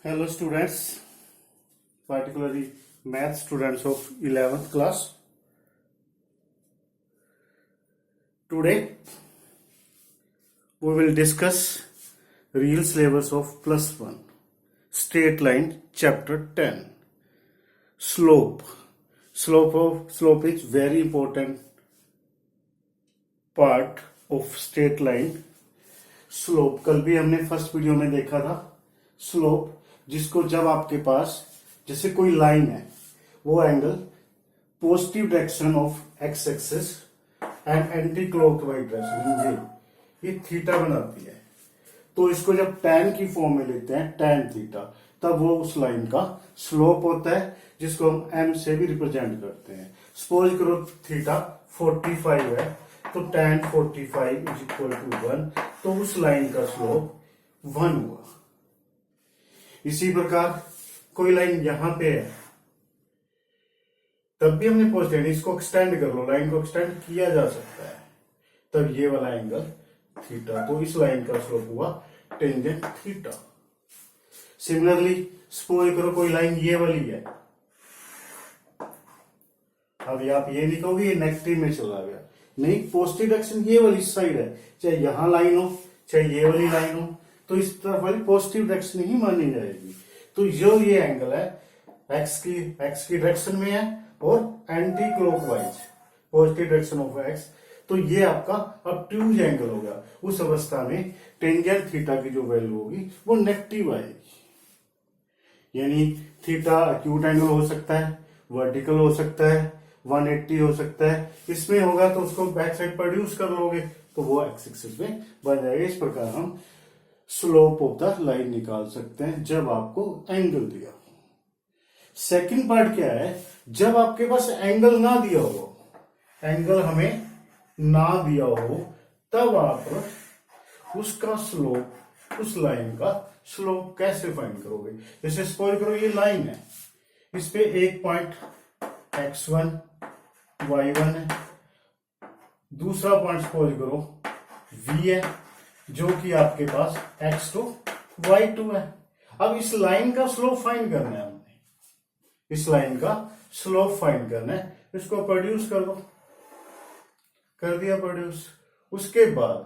Hello students, particularly math students of 11th class. Today we will discuss real syllabus of plus 1, straight line chapter 10. Slope is very important part of straight line. Slope कल भी हमने first video में देखा था. Slope जिसको जब आपके पास जैसे कोई लाइन है, वो angle positive direction of x axis and anti clockwise direction ये थीटा बनाती है. तो इसको जब tan की फॉर्म में लेते हैं, tan थीटा, तब वो उस लाइन का स्लोप होता है जिसको हम m से भी रिप्रेजेंट करते हैं. सपोज करो थीटा 45 है, तो tan 45 इज इक्वल टू 1, तो उस लाइन का स्लोप 1 हुआ. इसी प्रकार कोई लाइन यहां पे है, तब भी हमने पॉजिटिव, इसको एक्सटेंड कर लो, लाइन को एक्सटेंड किया जा सकता है, तब ये वाला एंगल थीटा, तो इस लाइन का स्लोप हुआ टेंजेंट थीटा. सिमिलरली सपोज करो कोई लाइन ये वाली है, अब आप ये नहीं कहोगे ये नेगेटिव में चला गया, नहीं, पॉजिटिव डायरेक्शन ये वाली साइड है, चाहे यहां लाइन हो चाहे ये वाली लाइन हो, तो इस तरफ वाली पॉजिटिव डायरेक्शन ही मानी जाएगी. तो जो ये एंगल है एक्स की डायरेक्शन में है और anti clockwise positive direction of x, तो ये आपका ऑब्ट्यूज एंगल होगा. उस अवस्था में टेंजेंट थीटा की जो वैल्यू होगी वो नेगेटिव आएगी. यानी थीटा एक्यूट एंगल हो सकता है, वर्टिकल हो सकता है, 180 हो सकता है. इसमें होगा तो उसको बैक साइड प्रोड्यूस कर लोगे तो वो एक्स एक्सिस में बन जाएगा. इस प्रकार हम स्लोप ऑफ द लाइन निकाल सकते हैं जब आपको एंगल दिया. सेकंड पार्ट क्या है, जब आपके पास एंगल ना दिया हो, एंगल हमें ना दिया हो, तब आप उसका स्लोप, उस लाइन का स्लोप कैसे फाइंड करोगे. जैसे सपोज करो ये लाइन है, इस पे एक पॉइंट x1 y1 है, दूसरा पॉइंट सपोज करो v है, जो कि आपके पास x2 y2 है. अब इस लाइन का स्लोप फाइंड करना है हमने, इस लाइन का स्लोप फाइंड करना है. इसको प्रोड्यूस कर लो, कर दिया प्रोड्यूस. उसके बाद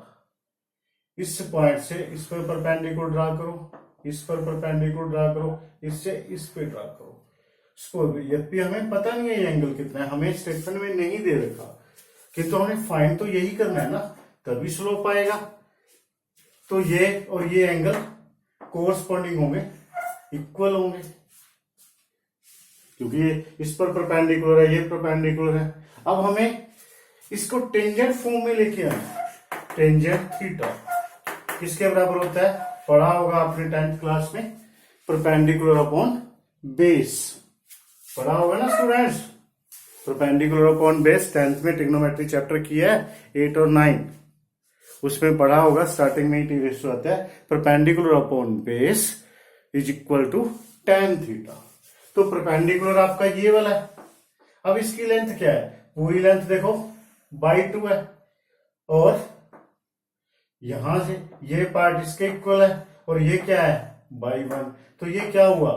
इस पॉइंट से इस पर परपेंडिकुलर ड्रा करो, इस पर परपेंडिकुलर ड्रा करो, इससे इस पे ड्रा करो. यद्यपि हमें पता नहीं है ये एंगल कितना है, हमें स्टेटमेंट में नहीं दे रखा, किंतु हमें फाइंड तो यही करना है ना, तभी स्लोप आएगा. तो ये और ये एंगल कोरस्पॉन्डिंग होंगे, इक्वल होंगे, क्योंकि ये इस पर परपेंडिकुलर है, ये परपेंडिकुलर है. अब हमें इसको टेंजेंट फॉर्म में लेके आना. टेंजेंट थीटा किसके बराबर होता है, पढ़ा होगा आपने 10th क्लास में, परपेंडिकुलर अपॉन बेस, पढ़ा होगा ना students. Perpendicular upon base 10th में ट्रिग्नोमेट्री चैप्टर किया है 8 और 9, उसमें पढ़ा होगा. स्टार्टिंग में ही टी रेशियो आता है, perpendicular upon base is equal to tan theta. तो परपेंडिकुलर आपका ये वाला है. अब इसकी लेंथ क्या है, पूरी लेंथ देखो by2 है, और यहां से ये पार्ट इसके इक्वल है, और ये क्या है by1, तो ये क्या हुआ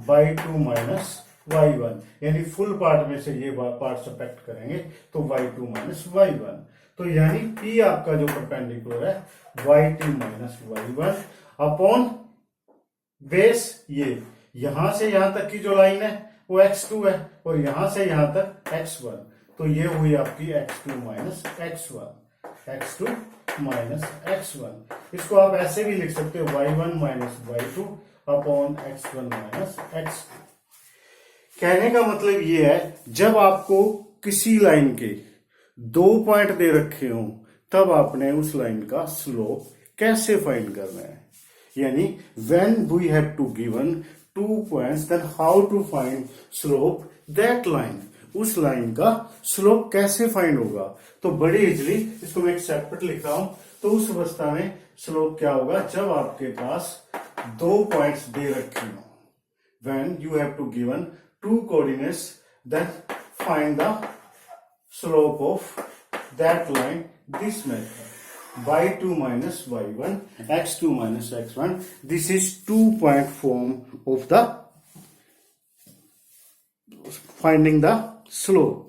by2 माइनस y1, यानी फुल पार्ट में से ये पार्ट सब्ट्रैक्ट करेंगे तो y2 माइनस y1. तो यानी P आपका जो परपेंडिकुलर है y2 minus y1 upon base, ये यहां से यहां तक की जो लाइन है वो x2 है, और यहां से यहां तक x1, तो ये हुई आपकी x2 minus x1, x2 minus x1. इसको आप ऐसे भी लिख सकते हो y1 minus y2 upon x1 minus x2. कहने का मतलब ये है, जब आपको किसी लाइन के 2 पॉइंट दे रखे हो, तब आपने उस लाइन का स्लोप कैसे फाइंड करना है. यानी when we have to given 2 points, then how to find slope that line. उस लाइन का स्लोप कैसे फाइंड होगा, तो बड़ी इजली इसको मैं एक सेपरेट लिख रहा हूं. तो उस अवस्था में स्लोप क्या होगा, जब आपके पास 2 पॉइंट्स दे रखे हो, when you have to given 2 coordinates, then find the slope of that line, this method. y2 minus y1, x2 minus x1. This is 2-point form of the finding the slope.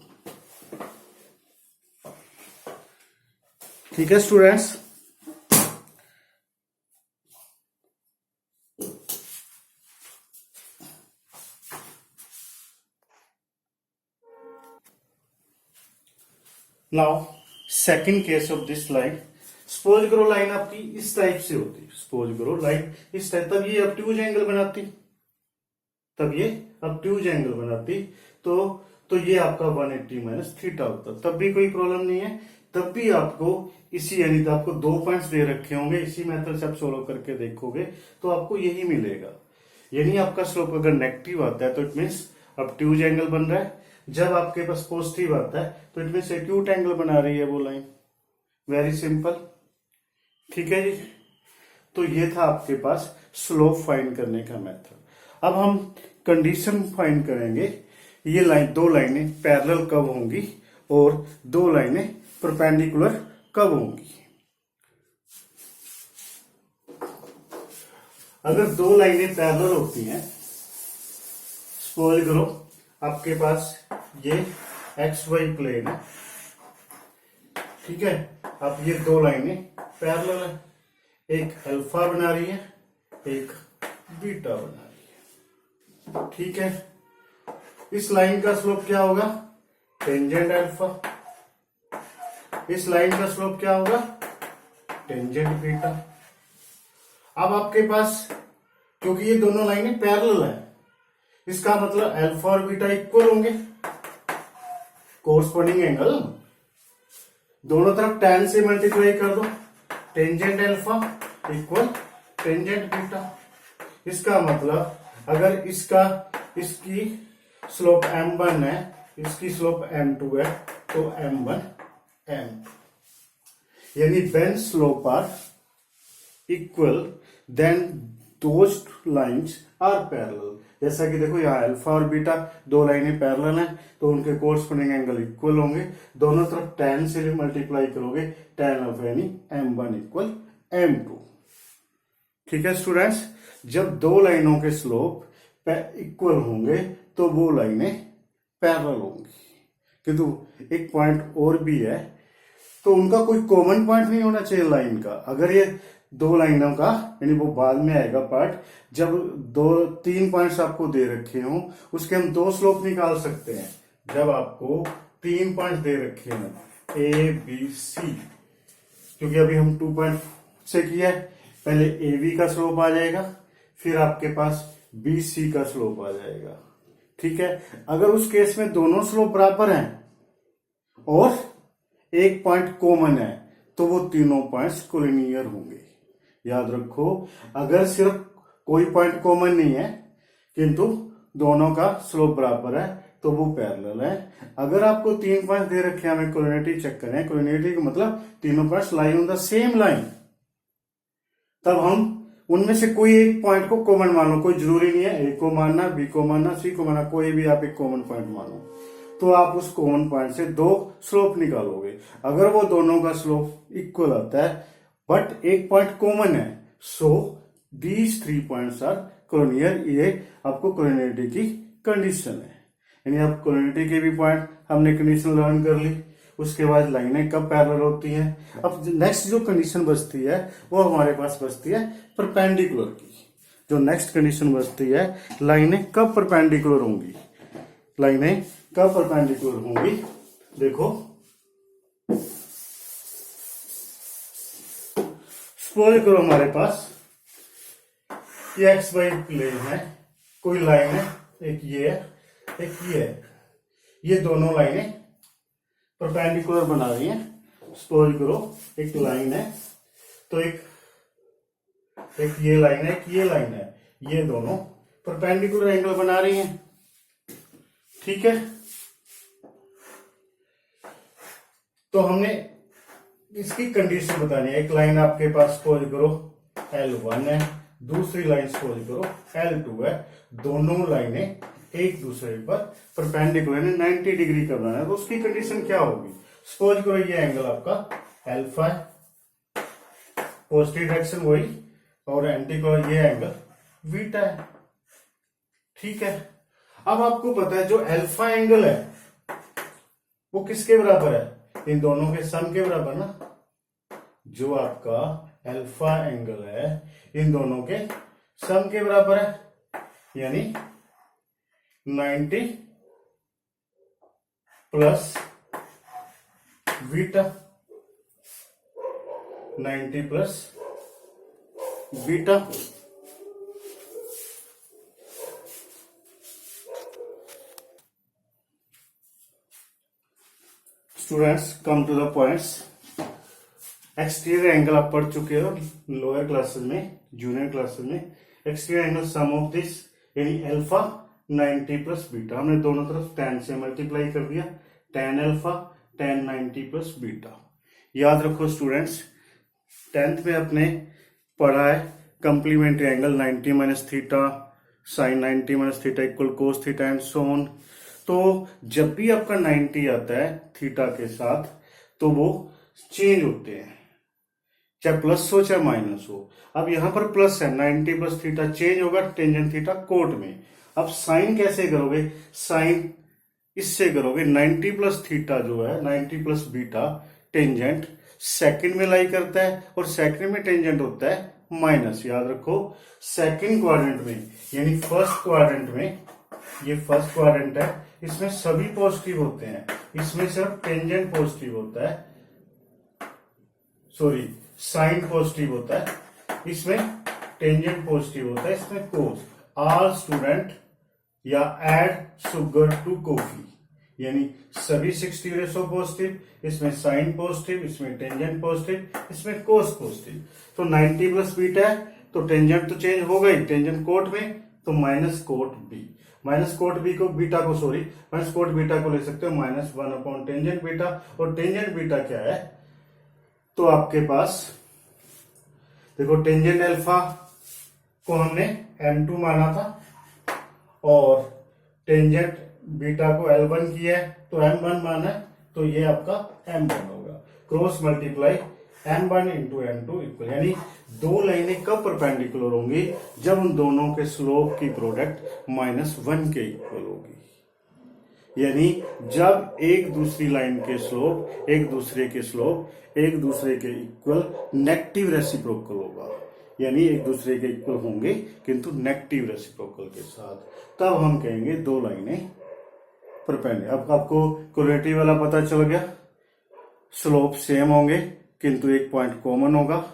ठीक है students, now second case of this line. Suppose करो line आपकी इस type से होती, suppose करो line इस type, तब ये ऑब्ट्यूज एंगल बनाती, तब ये ऑब्ट्यूज एंगल बनाती, तो ये आपका 180 माइनस थीटा होता, तब भी कोई प्रॉब्लम नहीं है. तब भी आपको इसी, यानी तो आपको 2 पॉइंट्स दे रखे होंगे, इसी मेथड से आप सोल्व करके देखोगे तो आपको यही मिलेगा. यानी आपका स्लोप अगर नेगेटिव आता है तो इट मीन्स ऑब्ट्यूज एंगल बन रहा है, जब आपके पास पॉजिटिव आता है तो इट मीन्स एक्यूट एंगल बना रही है वो लाइन. Very simple. ठीक है जी, तो ये था आपके पास स्लोप फाइंड करने का मेथड. अब हम कंडीशन फाइंड करेंगे. ये लाइन, 2 लाइनें पैरेलल कब होंगी और 2 लाइनें परपेंडिकुलर कब होंगी. अगर 2 लाइनें पैरेलल होती हैं, सपोज करो आपके पास ये XY प्लेन है, ठीक है. अब ये 2 लाइनें पैरेलल है, एक अल्फा बना रही है, एक बीटा बना रही है. ठीक है, इस लाइन का स्लोप क्या होगा, टेंजेंट अल्फा. इस लाइन का स्लोप क्या होगा, टेंजेंट बीटा. अब आपके पास, क्योंकि ये दोनों लाइनें पैरेलल है, इसका मतलब अल्फा और बीटा इक्वल होंगे. कोरस्पॉन्डिंग एंगल दोनों तरफ tan से मल्टीप्लाई कर दो, tangent alpha equal tangent beta. इसका मतलब अगर इसकी स्लोप m1 है, इसकी स्लोप m2 है, तो m1 m2. यानी when slope are equal then those lines are parallel. जैसा कि देखो यहाँ अल्फा और बीटा 2 लाइनें पैरेलल हैं, तो उनके कोरस्पॉन्डिंग एंगल इक्वल होंगे. दोनों तरफ tan से मल्टीप्लाई करोगे, tan ऑफ यानी m1 इक्वल m2. ठीक है स्टूडेंट्स, जब 2 लाइनों के स्लोप इक्वल होंगे तो वो लाइनें पैरेलल होंगी. किंतु एक पॉइंट और भी है, तो उनका कोई कॉमन पॉइंट नहीं होना चाहिए लाइन का. अगर ये 2 लाइनों का, यानी वो बाद में आएगा पार्ट, जब 3 पॉइंट्स आपको दे रखे हो, उसके हम 2 स्लोप निकाल सकते हैं. जब आपको 3 पॉइंट्स दे रखे हैं ए बी सी, क्योंकि अभी हम 2 पॉइंट से किया है, पहले ए बी का स्लोप आ जाएगा, फिर आपके पास बी सी का स्लोप आ जाएगा. ठीक है, अगर उस केस में दोनों स्लोप बराबर हैं और एक पॉइंट कॉमन है, तो वो तीनों पॉइंट्स कोलिनियर होंगे. याद रखो, अगर सिर्फ कोई पॉइंट कॉमन नहीं है किंतु दोनों का स्लोप बराबर है, तो वो पैरेलल है. अगर आपको 3 पॉइंट दे रखे हैं, हमें कोलिनियरिटी चेक करें. कोलिनियरिटी का मतलब तीनों points lie on the same line, तब हम उनमें से कोई एक पॉइंट को कॉमन मान लो. कोई जरूरी नहीं है ए को मानना, बी को मानना, सी को मानना, कोई भी आप एक कॉमन पॉइंट मानो, तो आप उस कॉमन पॉइंट से 2 स्लोप निकालोगे. अगर वो दोनों का स्लोप इक्वल आता है बट एक पॉइंट कॉमन है, so these 3 points are collinear. ये आपको कोलिनियरिटी की कंडीशन है. यानी आप कोलिनियरिटी के भी पॉइंट हमने कंडीशन लर्न कर ली. उसके बाद लाइनें कब पैरेलल होती हैं. अब नेक्स्ट जो कंडीशन बचती है वो हमारे पास बचती है परपेंडिकुलर की. जो नेक्स्ट कंडीशन बचती है, लाइनें कब परपेंडिकुलर होंगी. लाइनें कब परपेंडिकुलर होंगी, देखो सपोज करो हमारे पास ये XY प्लेन है, कोई लाइन है, एक ये है, एक ये है. ये दोनों लाइनें परपेंडिकुलर बना रही हैं. सपोज करो एक लाइन है, तो एक ये लाइन है, एक ये लाइन है, ये दोनों परपेंडिकुलर एंगल बना रही हैं. ठीक है, तो हमने इसकी कंडीशन बतानी है. एक लाइन आपके पास सपोज करो L1 है, दूसरी लाइन सपोज करो L2 है. दोनों लाइनें एक दूसरे पर परपेंडिकुलर 90 डिग्री करना है, तो उसकी कंडीशन क्या होगी. सपोज करो ये एंगल आपका अल्फा है, पॉजिटिव डायरेक्शन वही, और एंटी क्लॉक ये एंगल बीटा है। ठीक है, अब आपको पता है जो अल्फा एंगल है वो किसके बराबर है, इन दोनों के सम के बराबर ना। जो आपका अल्फा एंगल है इन दोनों के सम के बराबर है, यानी 90 plus beta, 90 plus beta. Students come to the points. Exterior angle आप पढ़ चुके हो लोअर क्लासेस में, जूनियर क्लासेस में। Exterior angle sum of this यानी अल्फा 90 प्लस बीटा, हमने दोनों तरफ tan से मल्टीप्लाई कर दिया, tan alpha tan 90 plus beta. याद रखो स्टूडेंट्स, 10th में अपने पढ़ा है complementary angle 90 minus theta sine 90 minus theta equal cos theta and so on. तो जब भी आपका 90 आता है थीटा के साथ तो वो चेंज होते हैं, चाहे प्लस हो चाहे माइनस हो। अब यहां पर प्लस है, 90 प्लस थीटा चेंज होगा टेंजेंट थीटा कोट में। अब साइन कैसे करोगे, साइन इससे करोगे 90 प्लस थीटा जो है 90 प्लस बीटा टेंजेंट सेकंड में लाई करता है और सेकंड में टेंजेंट होता है माइनस। याद रखो सेकंड क्वाड्रेंट में यानी फर्स्ट क्वाड्रेंट में, ये फर्स्ट क्वाड्रेंट है, इसमें सभी पॉजिटिव होते हैं, इसमें सिर्फ टेंजेंट पॉजिटिव होता है, सॉरी साइन पॉजिटिव होता है, इसमें टेंजेंट पॉजिटिव होता है, इसमें कोस। ऑल स्टूडेंट या ऐड शुगर टू कॉफी, यानी सभी 60 रेशो पॉजिटिव, इसमें साइन पॉजिटिव, इसमें टेंजेंट पॉजिटिव, इसमें कोस पॉजिटिव। तो 90 प्लस बीटा है तो टेंजेंट तो चेंज हो गई टेंजेंट कोट में, तो minus cot B, minus cot B को बीटा को सॉरी माइनस कोट बीटा को ले सकते हो -1 अपॉन टेंजेंट बीटा। और टेंजेंट बीटा क्या है, तो आपके पास देखो टेंजेंट अल्फा को हमने m2 माना था और टेंजेंट बीटा को L1 किया है तो m1 माना है, तो ये आपका m1 होगा। Cross multiply m1 into m2 equal, यानी दो लाइनें कब परपेंडिकुलर होंगी, जब उन दोनों के स्लोप की प्रोडक्ट -1 के इक्वल होगी। यानी जब एक दूसरी लाइन के स्लोप एक दूसरे के इक्वल नेगेटिव रेसिप्रोकल होगा, यानी एक दूसरे के इक्वल होंगे किंतु नेगेटिव रेसिप्रोकल के साथ, तब हम कहेंगे दो लाइनें परपेंडिकुलर। अब आपको कोरिलेटिव वाला पता चल गया, स्लोप सेम होंगे किंतु एक पॉइंट कॉमन होगा।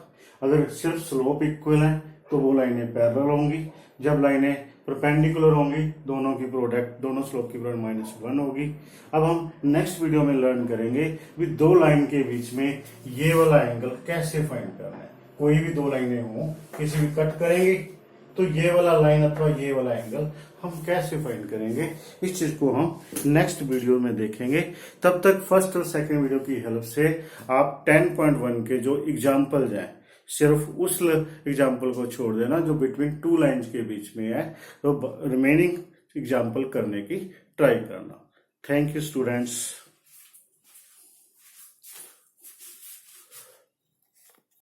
अगर सिर्फ स्लोप इक्वल है तो वो लाइनें पैरेलल होंगी, जब लाइनें परपेंडिकुलर होंगी दोनों की प्रोडक्ट दोनों स्लोप की प्रोडक्ट -1 होगी। अब हम नेक्स्ट वीडियो में लर्न करेंगे कि दो लाइन के बीच में ये वाला एंगल कैसे फाइंड करना है। कोई भी दो लाइनें हो किसी भी कट करेंगे तो ये वाला लाइन अथवा ये वाला एंगल हम कैसे फाइंड करेंगे, इस चीज को हम नेक्स्ट वीडियो में देखेंगे। तब तक फर्स्ट और सेकंड वीडियो की हेल्प से आप 10.1 के जो एग्जाम्पल्स हैं सिर्फ उस एग्जाम्पल को छोड़ देना जो बिटवीन टू लाइंस के बीच में है, तो रिमेनिंग एग्जाम्पल करने की ट्राई करना। Thank you students.